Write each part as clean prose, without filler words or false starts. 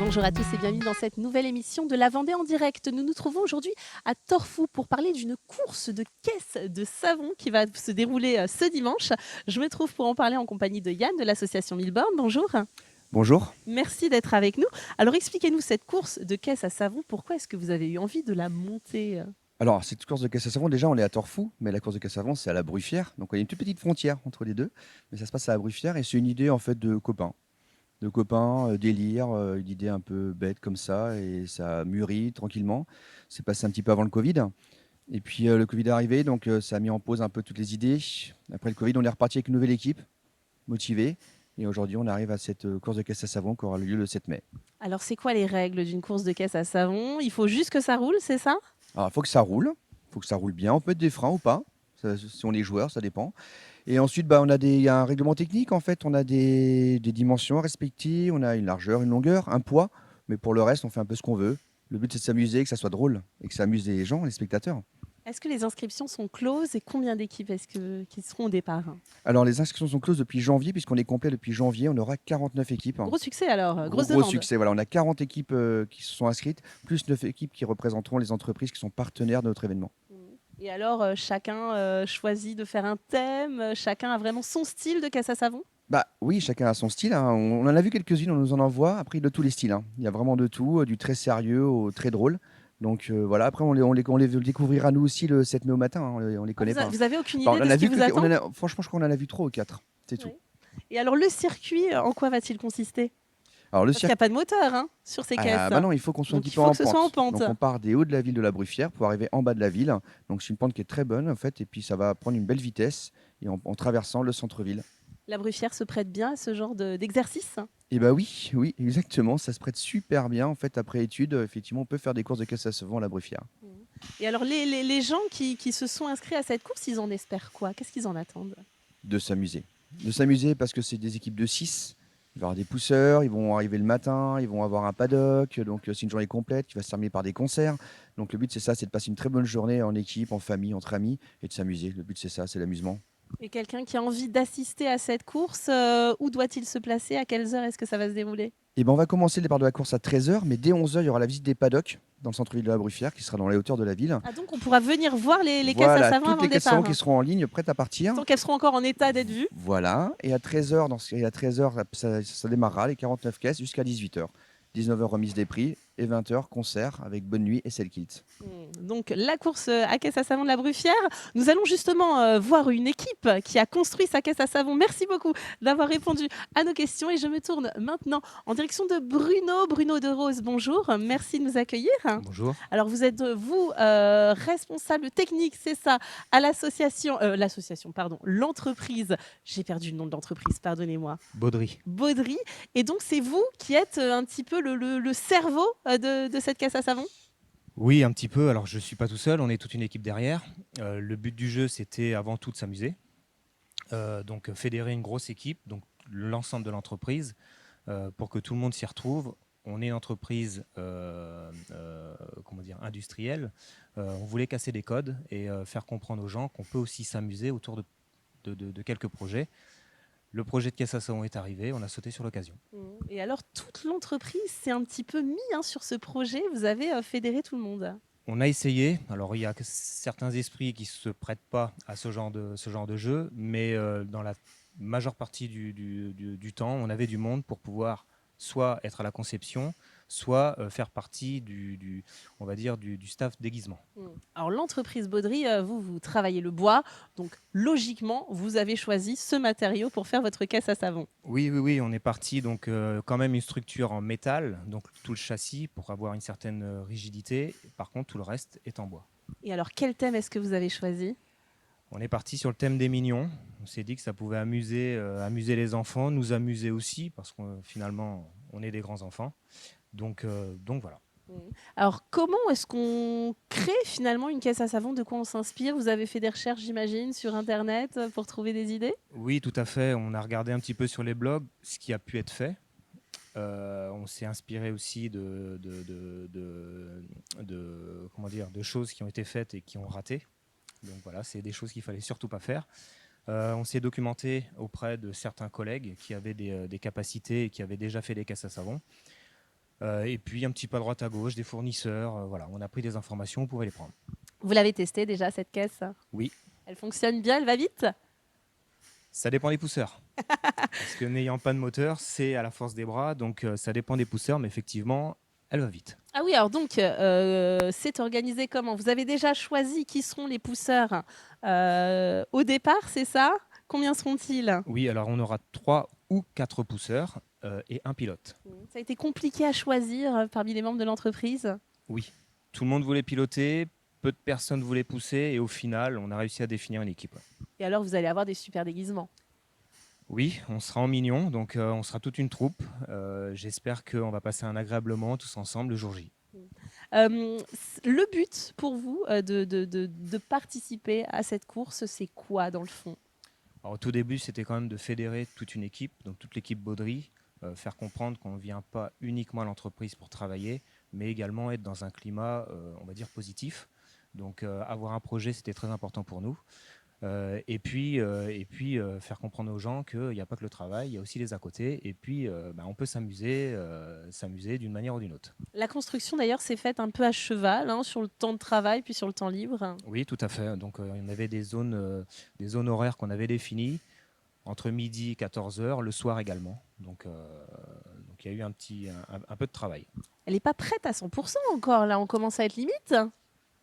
Bonjour à tous et bienvenue dans cette nouvelle émission de la Vendée en direct. Nous nous trouvons aujourd'hui à Torfou pour parler d'une course de caisses de savon qui va se dérouler ce dimanche. Je me trouve pour en parler en compagnie de Yann de l'association Milborn. Bonjour. Bonjour. Merci d'être avec nous. Alors expliquez-nous cette course de caisses à savon. Pourquoi est-ce que vous avez eu envie de la monter? Alors, cette course de caisse à savon, déjà, on est à Torfou, mais la course de caisse à savon, c'est à la Bruffière. Donc, on a une toute petite frontière entre les deux, mais ça se passe à la Bruffière et c'est une idée en fait de copains. De copains, délire, une idée un peu bête comme ça et ça mûrit tranquillement. C'est passé un petit peu avant le Covid. Et puis, le Covid est arrivé, donc ça a mis en pause un peu toutes les idées. Après le Covid, on est reparti avec une nouvelle équipe, motivée. Et aujourd'hui, on arrive à cette course de caisse à savon qui aura lieu le 7 mai. Alors c'est quoi les règles d'une course de caisse à savon? Il faut juste que ça roule, c'est ça? Alors, il faut que ça roule. Il faut que ça roule bien. On peut mettre des freins ou pas. Si on est joueur, ça dépend. Et ensuite, bah, il y a un règlement technique. En fait, on a des dimensions à respecter. On a une largeur, une longueur, un poids. Mais pour le reste, on fait un peu ce qu'on veut. Le but, c'est de s'amuser, que ça soit drôle et que ça amuse les gens, les spectateurs. Est-ce que les inscriptions sont closes et combien d'équipes qui seront au départ? Alors, les inscriptions sont closes depuis janvier, puisqu'on est complet depuis janvier. On aura 49 équipes. Gros succès alors, Gros, grosse gros demande. succès. Voilà, on a 40 équipes qui se sont inscrites, plus 9 équipes qui représenteront les entreprises qui sont partenaires de notre événement. Et alors, chacun choisit de faire un thème, chacun a vraiment son style de caisse à savon? Bah oui, chacun a son style, hein. On en a vu quelques-unes, on nous en envoie. Après, de tous les styles, hein. Il y a vraiment de tout, du très sérieux au très drôle. Donc voilà, après, on les découvrira nous aussi le 7 mai au matin, hein. On les Ah, connaît pas. vous avez aucune Enfin, idée on de en ce a qui vu vous attend? franchement, je crois qu'on en a vu 3 ou 4. C'est tout. Oui. Et alors le circuit, en quoi va-t-il consister? Alors, le Parce qu'il n'y a cirque. pas de moteur, hein, sur ces caisses. Ah bah non, il faut qu'on soit un Donc petit il peu faut en que ce soit en pente. pente. Donc, on part des hauts de la ville de la Bruffière pour arriver en bas de la ville. Donc, c'est une pente qui est très bonne, en fait. Et puis, ça va prendre une belle vitesse et en traversant le centre-ville. La Bruffière se prête bien à ce genre d'exercice? Et bah oui, oui, exactement. Ça se prête super bien. En fait, après étude, effectivement, on peut faire des courses de caisse à savon à la Bruffière. Et alors les gens qui se sont inscrits à cette course, ils en espèrent quoi? Qu'est-ce qu'ils en attendent? De s'amuser. De s'amuser parce que c'est des équipes de 6. Il va y avoir des pousseurs, ils vont arriver le matin, ils vont avoir un paddock, donc c'est une journée complète qui va se terminer par des concerts. Donc le but c'est ça, c'est de passer une très bonne journée en équipe, en famille, entre amis et de s'amuser. Le but c'est ça, c'est l'amusement. Et quelqu'un qui a envie d'assister à cette course, où doit-il se placer? À quelles heures est-ce que ça va se dérouler? Et ben on va commencer le départ de la course à 13h, mais dès 11h, il y aura la visite des paddocks dans le centre-ville de la Bruffière qui sera dans les hauteurs de la ville. Ah donc on pourra venir voir les caisses à Voilà, savon toutes avant les le caisses savon départ, qui hein, seront en ligne, prêtes à partir. tant qu'elles seront encore en état d'être vues? Voilà, et à 13h, à 13h ça démarrera, les 49 caisses, jusqu'à 18h. 19h, remise des prix, et 20h, concert avec Bonne Nuit et Celle Kilt. Donc la course à caisse à savon de la Bruffière. Nous allons justement voir une équipe qui a construit sa caisse à savon. Merci beaucoup d'avoir répondu à nos questions et je me tourne maintenant en direction de Bruno de Rose. Bonjour, merci de nous accueillir. Bonjour. Alors vous êtes vous responsable technique, c'est ça, à l'association, pardon, l'entreprise. J'ai perdu le nom de l'entreprise, pardonnez-moi. Baudry. Baudry. Et donc c'est vous qui êtes un petit peu le cerveau de cette caisse à savon? Oui, un petit peu. Alors, je ne suis pas tout seul, on est toute une équipe derrière. Le but du jeu, c'était avant tout de s'amuser. Donc, fédérer une grosse équipe, donc l'ensemble de l'entreprise, pour que tout le monde s'y retrouve. On est une entreprise comment dire, industrielle. On voulait casser les codes et faire comprendre aux gens qu'on peut aussi s'amuser autour de quelques projets. Le projet de caisse à savon est arrivé, on a sauté sur l'occasion. Et alors, toute l'entreprise s'est un petit peu mis sur ce projet. Vous avez fédéré tout le monde. On a essayé. Alors, il y a certains esprits qui ne se prêtent pas à ce genre de jeu, mais dans la majeure partie du temps, on avait du monde pour pouvoir soit être à la conception, soit faire partie on va dire, du staff déguisement. Alors, l'entreprise Baudry, vous travaillez le bois. Donc, logiquement, vous avez choisi ce matériau pour faire votre caisse à savon. Oui, on est parti donc quand même une structure en métal, donc tout le châssis pour avoir une certaine rigidité. Par contre, tout le reste est en bois. Et alors, quel thème est-ce que vous avez choisi? On est parti sur le thème des mignons. On s'est dit que ça pouvait amuser les enfants, nous amuser aussi, parce que finalement, on est des grands enfants. Donc voilà. Alors, comment est-ce qu'on crée finalement une caisse à savon? De quoi on s'inspire? Vous avez fait des recherches, j'imagine, sur Internet pour trouver des idées? Oui, tout à fait. On a regardé un petit peu sur les blogs ce qui a pu être fait. On s'est inspiré aussi comment dire, de choses qui ont été faites et qui ont raté. Donc voilà, c'est des choses qu'il fallait surtout pas faire. On s'est documenté auprès de certains collègues qui avaient des capacités et qui avaient déjà fait des caisses à savon. Et puis un petit peu à droite à gauche, des fournisseurs. Voilà, on a pris des informations, on pouvait les prendre. Vous l'avez testé déjà, cette caisse? Oui, Elle fonctionne bien, elle va vite? ça dépend des pousseurs. Parce que n'ayant pas de moteur, c'est à la force des bras, donc ça dépend des pousseurs, mais effectivement, elle va vite. Ah oui, alors donc, c'est organisé comment? Vous avez déjà choisi qui seront les pousseurs au départ, c'est ça? Combien seront-ils? Oui, alors on aura 3 ou 4 pousseurs et un pilote. Ça a été compliqué à choisir parmi les membres de l'entreprise? Oui, tout le monde voulait piloter, peu de personnes voulaient pousser, et au final, on a réussi à définir une équipe. Et alors, vous allez avoir des super déguisements. Oui, on sera en mignon, donc on sera toute une troupe. J'espère qu'on va passer un agréable moment tous ensemble le jour J. Le but pour vous de participer à cette course, c'est quoi dans le fond? Alors, au tout début, c'était quand même de fédérer toute une équipe, donc toute l'équipe Baudry, faire comprendre qu'on ne vient pas uniquement à l'entreprise pour travailler, mais également être dans un climat, on va dire, positif. Donc avoir un projet, c'était très important pour nous. Et puis faire comprendre aux gens qu'il n'y a pas que le travail, il y a aussi les à côté. Et puis, on peut s'amuser d'une manière ou d'une autre. La construction, d'ailleurs, s'est faite un peu à cheval, hein, sur le temps de travail, puis sur le temps libre. Oui, tout à fait. Donc, il y avait des zones horaires qu'on avait définies, entre midi et 14 heures, le soir également. Donc, il y a eu un peu de travail. Elle n'est pas prête à 100% encore, là, on commence à être limite.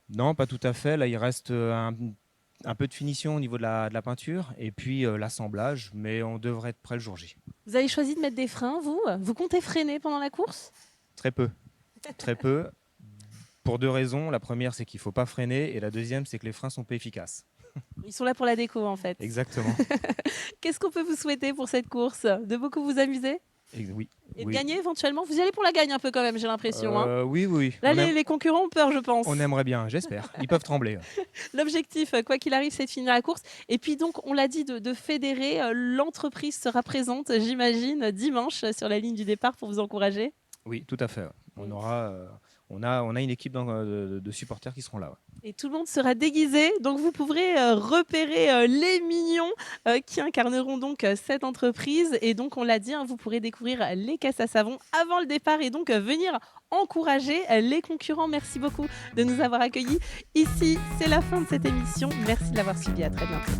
Non, pas tout à fait. Là, il reste un peu de finition au niveau de la peinture et puis l'assemblage, mais on devrait être prêt le jour J. Vous avez choisi de mettre des freins, vous? Vous comptez freiner pendant la course? Très peu. Très peu. Pour 2 raisons. La première, c'est qu'il ne faut pas freiner. Et la deuxième, c'est que les freins sont pas efficaces. Ils sont là pour la déco, en fait. Exactement. Qu'est-ce qu'on peut vous souhaiter pour cette course? De beaucoup vous amuser? Oui. Et de Oui. gagner éventuellement? Vous y allez pour la gagne un peu quand même, j'ai l'impression. Hein. Oui. Là, les concurrents ont peur, je pense. On aimerait bien, j'espère. Ils peuvent trembler. L'objectif, quoi qu'il arrive, c'est de finir la course. Et puis donc, on l'a dit, de fédérer. L'entreprise sera présente, j'imagine, dimanche sur la ligne du départ pour vous encourager. Oui, tout à fait. On a une équipe de supporters qui seront là. Et tout le monde sera déguisé, donc vous pourrez repérer les mignons qui incarneront donc cette entreprise. Et donc on l'a dit, hein, vous pourrez découvrir les caisses à savon avant le départ et donc venir encourager les concurrents. Merci beaucoup de nous avoir accueillis. Ici, c'est la fin de cette émission. Merci de l'avoir suivi. À très bientôt.